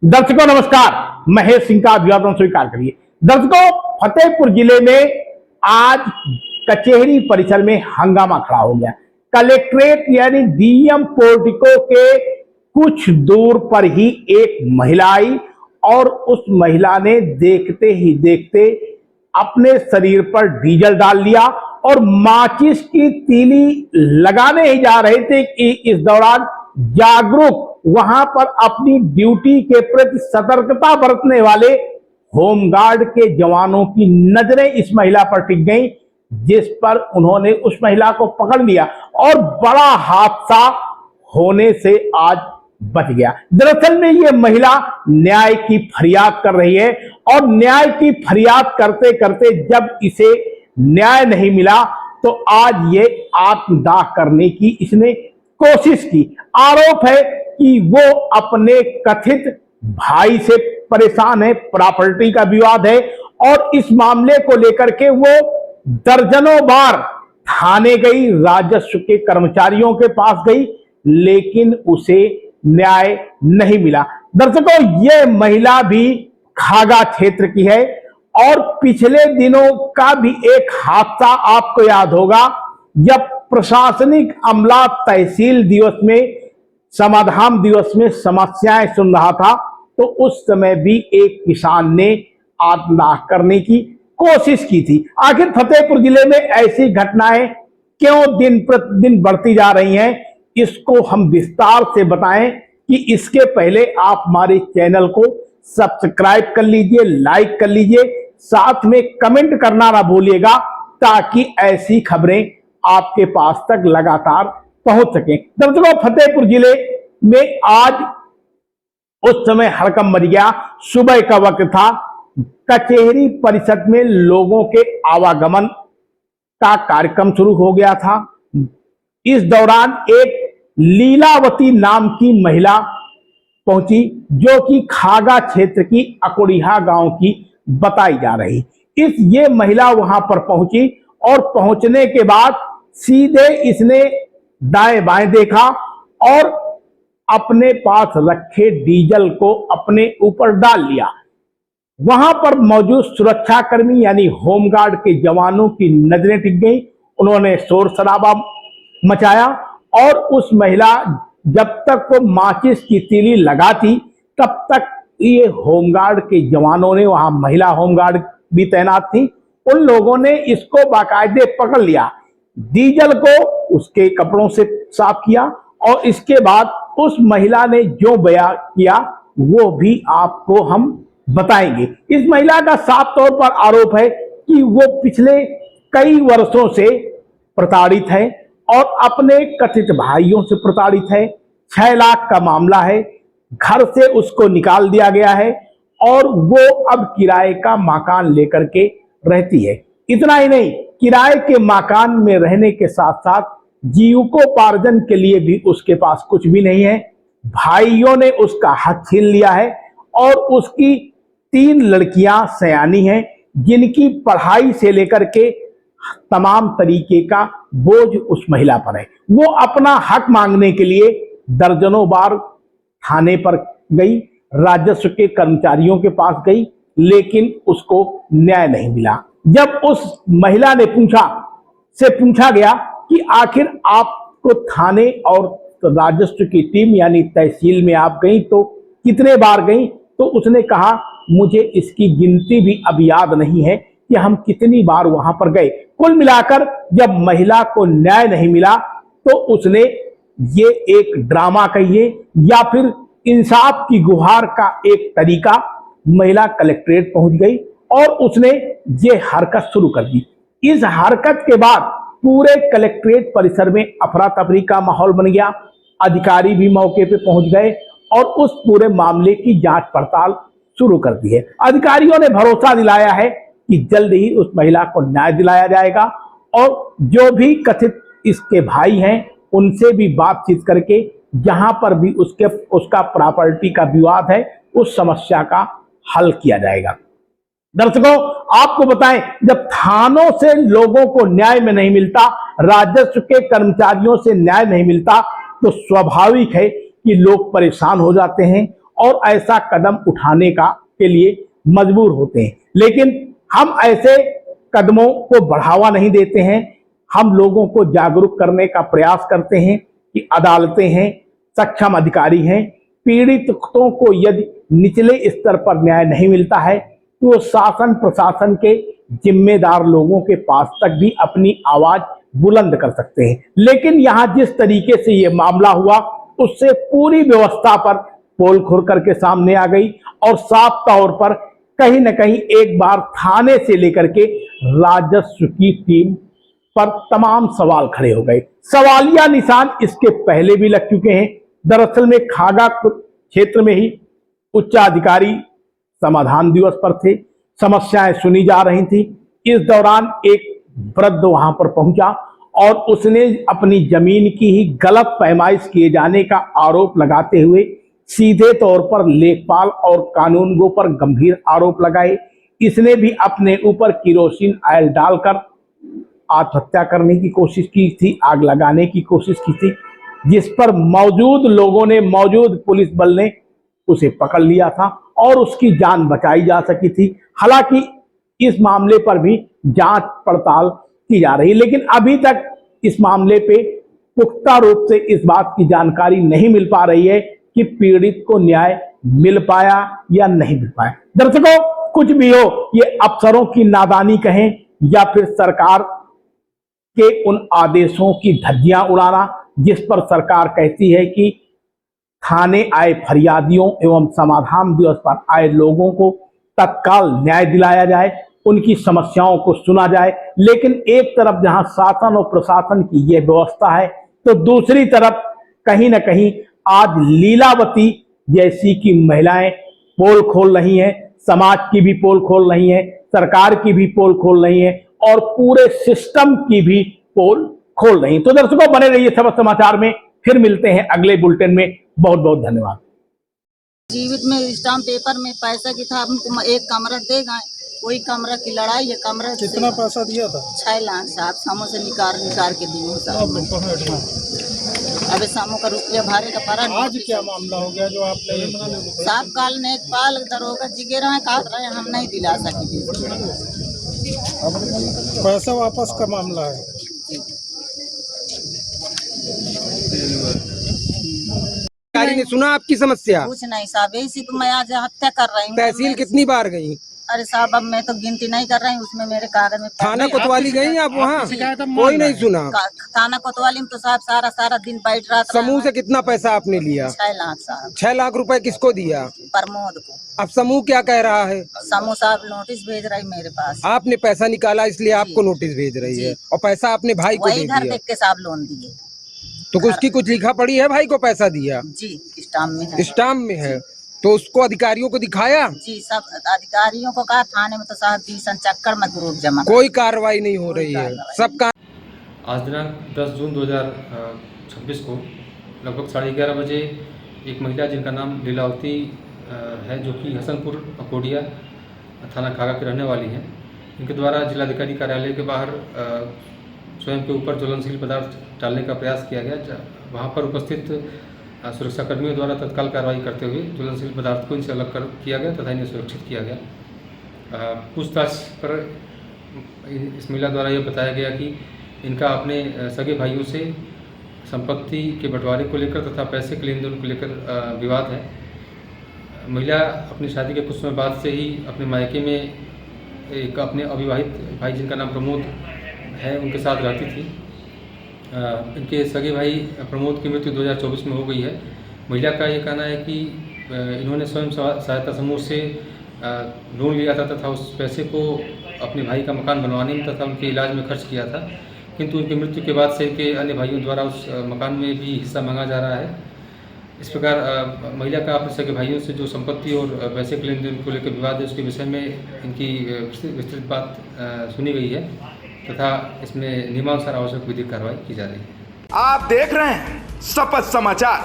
दर्शकों नमस्कार, महेश सिंह का अभिवादन स्वीकार करिए। दर्शकों, फतेहपुर जिले में आज कचहरी परिसर में हंगामा खड़ा हो गया। कलेक्ट्रेट यानी डीएम पोर्टिको के कुछ दूर पर ही एक महिला आई और उस महिला ने देखते ही देखते अपने शरीर पर डीजल डाल लिया और माचिस की तीली लगाने ही जा रहे थे कि इस दौरान जागरूक वहां पर अपनी ड्यूटी के प्रति सतर्कता बरतने वाले होमगार्ड के जवानों की नजरें इस महिला पर टिक गईं, जिस पर उन्होंने उस महिला को पकड़ लिया और बड़ा हादसा होने से आज बच गया। दरअसल में ये महिला न्याय की फरियाद कर रही है और न्याय की फरियाद करते करते जब इसे न्याय नहीं मिला तो आज ये आत्मदाह करने की इसने कोशिश की। आरोप है कि वो अपने कथित भाई से परेशान है, प्रॉपर्टी का विवाद है और इस मामले को लेकर के वो दर्जनों बार थाने गई, राजस्व के कर्मचारियों के पास गई, लेकिन उसे न्याय नहीं मिला। दर्शकों, ये महिला भी खागा क्षेत्र की है और पिछले दिनों का भी एक हादसा आपको याद होगा, जब प्रशासनिक अमला तहसील दिवस में, समाधान दिवस में समस्याएं सुन रहा था तो उस समय भी एक किसान ने आत्मदाह करने की कोशिश की थी। आखिर फतेहपुर जिले में ऐसी घटनाएं क्यों दिन प्रतिदिन बढ़ती जा रही हैं, इसको हम विस्तार से बताएं कि इसके पहले आप हमारे चैनल को सब्सक्राइब कर लीजिए, लाइक कर लीजिए, साथ में कमेंट करना ना भूलिएगा ताकि ऐसी खबरें आपके पास तक लगातार पहुंच सके। दर्शकों, फतेहपुर जिले में आज उस समय हड़कंप मच गया। सुबह का वक्त था, कचहरी परिषद में लोगों के आवागमन का कार्यक्रम शुरू हो गया था। इस दौरान एक लीलावती नाम की महिला पहुंची जो कि खागा क्षेत्र की अकुड़िया गांव की बताई जा रही। ये महिला वहां पर पहुंची और पहुंचने के बाद सीधे इसने दाएं बाएं देखा और अपने पास रखे डीजल को अपने ऊपर डाल लिया। वहां पर मौजूद सुरक्षाकर्मी यानी होमगार्ड के जवानों की नजरें टिक गई। उन्होंने शोर शराबा मचाया और उस महिला, जब तक वो माचिस की तीली लगाती तब तक ये होमगार्ड के जवानों ने, वहां महिला होमगार्ड भी तैनात थी, उन लोगों ने इसको बाकायदे पकड़ लिया, डीजल को उसके कपड़ों से साफ किया और इसके बाद उस महिला ने जो बयान किया वो भी आपको हम बताएंगे। इस महिला का साफ तौर पर आरोप है कि वो पिछले कई वर्षों से प्रताड़ित है और अपने कथित भाइयों से प्रताड़ित है। 6 लाख का मामला है, घर से उसको निकाल दिया गया है और वो अब किराए का मकान लेकर के रहती है। इतना ही नहीं, किराए के मकान में रहने के साथ साथ जीविकोपार्जन के लिए भी उसके पास कुछ भी नहीं है। भाइयों ने उसका हक छीन लिया है और उसकी 3 लड़कियां सयानी हैं जिनकी पढ़ाई से लेकर के तमाम तरीके का बोझ उस महिला पर है। वो अपना हक मांगने के लिए दर्जनों बार थाने पर गई, राजस्व के कर्मचारियों के पास गई, लेकिन उसको न्याय नहीं मिला। जब उस महिला ने पूछा गया कि आखिर आपको थाने और राजस्व की टीम यानी तहसील में आप गई तो कितने बार गई, तो उसने कहा मुझे इसकी गिनती भी अब याद नहीं है कि हम कितनी बार वहां पर गए। कुल मिलाकर जब महिला को न्याय नहीं मिला तो उसने ये एक ड्रामा कहिए या फिर इंसाफ की गुहार का एक तरीका, महिला कलेक्ट्रेट पहुंच गई और उसने ये हरकत शुरू कर दी। इस हरकत के बाद पूरे कलेक्ट्रेट परिसर में अफरा तफरी का माहौल बन गया। अधिकारी भी मौके पे पहुंच गए और उस पूरे मामले की जांच पड़ताल शुरू कर दी है। अधिकारियों ने भरोसा दिलाया है कि जल्द ही उस महिला को न्याय दिलाया जाएगा और जो भी कथित इसके भाई हैं उनसे भी बातचीत करके जहां पर भी उसका प्रॉपर्टी का विवाद है उस समस्या का हल किया जाएगा। दर्शकों, आपको बताएं, जब थानों से लोगों को न्याय में नहीं मिलता, राजस्व के कर्मचारियों से न्याय नहीं मिलता, तो स्वाभाविक है कि लोग परेशान हो जाते हैं और ऐसा कदम उठाने के लिए मजबूर होते हैं। लेकिन हम ऐसे कदमों को बढ़ावा नहीं देते हैं। हम लोगों को जागरूक करने का प्रयास करते हैं कि अदालतें हैं, सक्षम अधिकारी हैं, पीड़ितों को यदि निचले स्तर पर न्याय नहीं मिलता है तो वो शासन प्रशासन के जिम्मेदार लोगों के पास तक भी अपनी आवाज बुलंद कर सकते हैं। लेकिन यहाँ जिस तरीके से ये मामला हुआ उससे पूरी व्यवस्था पर पोल खुल करके सामने आ गई और साफ तौर पर कहीं न कहीं एक बार थाने से लेकर के राजस्व की टीम पर तमाम सवाल खड़े हो गए। सवालिया निशान इसके पहले भी लग चुके हैं। दरअसल में खागा क्षेत्र में ही उच्चाधिकारी समाधान दिवस पर थे, समस्याएं सुनी जा रही थी। इस दौरान एक वृद्ध वहां पर पहुंचा और उसने अपनी जमीन की ही गलत पैमाइश किए जाने का आरोप लगाते हुए सीधे तौर पर लेखपाल और कानूनगो पर गंभीर आरोप लगाए। इसने भी अपने ऊपर किरोसिन ऑयल डालकर आत्महत्या करने की कोशिश की थी, आग लगाने की कोशिश की थी, जिस पर मौजूद लोगों ने, मौजूद पुलिस बल ने उसे पकड़ लिया था और उसकी जान बचाई जा सकी थी। हालांकि इस मामले पर भी जांच पड़ताल की जा रही है, लेकिन अभी तक इस मामले पे पुख्ता रूप से इस बात की जानकारी नहीं मिल पा रही है कि पीड़ित को न्याय मिल पाया या नहीं मिल पाया। दर्शकों, कुछ भी हो, ये अफसरों की नादानी कहें या फिर सरकार के उन आदेशों की धज्जियां उड़ाना जिस पर सरकार कहती है कि थाने आए फरियादियों एवं समाधान दिवस पर आए लोगों को तत्काल न्याय दिलाया जाए, उनकी समस्याओं को सुना जाए। लेकिन एक तरफ जहां शासन और प्रशासन की यह व्यवस्था है तो दूसरी तरफ कहीं ना कहीं आज लीलावती जैसी की महिलाएं पोल खोल रही हैं, समाज की भी पोल खोल रही हैं, सरकार की भी पोल खोल रही हैं और पूरे सिस्टम की भी पोल खोल रही हैं। तो दर्शकों, बने रहिए सबक समाचार में, फिर मिलते हैं अगले बुलेटिन में। बहुत बहुत धन्यवाद। जीवित में स्टाम्प पेपर में पैसा की था, हमको एक कमरा दे गए, वही कमरा की लड़ाई है। कमरा कितना पैसा दिया था? 6 लाख साहब सामो से निकाल के दिए साहब। अबे सामो का रुपया भारे का पड़ा। आज क्या मामला हो गया जो आपने साहब काल नेकपाल दरोगा जिगेरा है, काट रहे, हम नहीं दिला सके। पैसा वापस का मामला है? ने सुना आपकी समस्या? कुछ नहीं साहब, इसी तो मैं आज हत्या कर रही हूँ। तहसील कितनी बार गई? अरे साहब, अब मैं तो गिनती नहीं कर रही हूँ, उसमें मेरे कागज में। थाना कोतवाली गई आप? वहाँ कोई नहीं सुना? थाना कोतवाली में तो साहब सारा दिन बैठ रहा। समूह से कितना पैसा आपने लिया? 6 लाख साहब। 6 लाख रुपए किसको दिया? प्रमोद को। अब समूह क्या कह रहा है? समूह साहब नोटिस भेज रही मेरे पास। आपने पैसा निकाला इसलिए आपको नोटिस भेज रही है, और पैसा अपने भाई को दे घर दिया। देख के साहब लोन दिए तो उसकी कुछ लिखा पड़ी है? भाई को पैसा दिया जी, स्टाम्प में है। स्टाम्प में है, तो उसको अधिकारियों को दिखाया? जी, सब अधिकारियों को कहा। थाने में तो साहब 20 चक्कर में ग्रुप जमा, कोई कार्रवाई नहीं हो रही है। सबका आज दिनांक 10 जून 2026 को लगभग 11:30 बजे एक महिला जिनका नाम लीलावती है, जो कि हसनपुर कोडिया थाना खागा की रहने वाली हैं, इनके द्वारा जिलाधिकारी कार्यालय के बाहर स्वयं के ऊपर ज्वलनशील पदार्थ डालने का प्रयास किया गया। वहां पर उपस्थित सुरक्षाकर्मियों द्वारा तत्काल कार्रवाई करते हुए ज्वलनशील पदार्थ को इनसे अलग किया गया तथा इन्हें सुरक्षित किया गया। पूछताछ पर इस महिला द्वारा यह बताया गया कि इनका अपने सगे भाइयों से संपत्ति के बंटवारे को लेकर तथा पैसे के लेन देन को लेकर विवाद है। महिला अपनी शादी के कुछ समय बाद से ही अपने मायके में एक अपने अविवाहित भाई जिनका नाम प्रमोद है उनके साथ रहती थी। इनके सगे भाई प्रमोद की मृत्यु 2024 में हो गई है। महिला का ये कहना है कि इन्होंने स्वयं सहायता समूह से लोन लिया था तथा उस पैसे को अपने भाई का मकान बनवाने में तथा उनके इलाज में खर्च किया था, किंतु उनकी मृत्यु के बाद से इनके अन्य भाइयों द्वारा उस मकान में भी हिस्सा मांगा जा रहा है। इस प्रकार महिला का अपने सगे भाइयों से जो संपत्ति और पैसे के लेन देन को लेकर विवाद है, उसके विषय में इनकी विस्तृत बात सुनी गई है तथा इसमें नियमानुसार आवश्यक विधिक कार्रवाई की जा रही है। आप देख रहे हैं शपथ समाचार।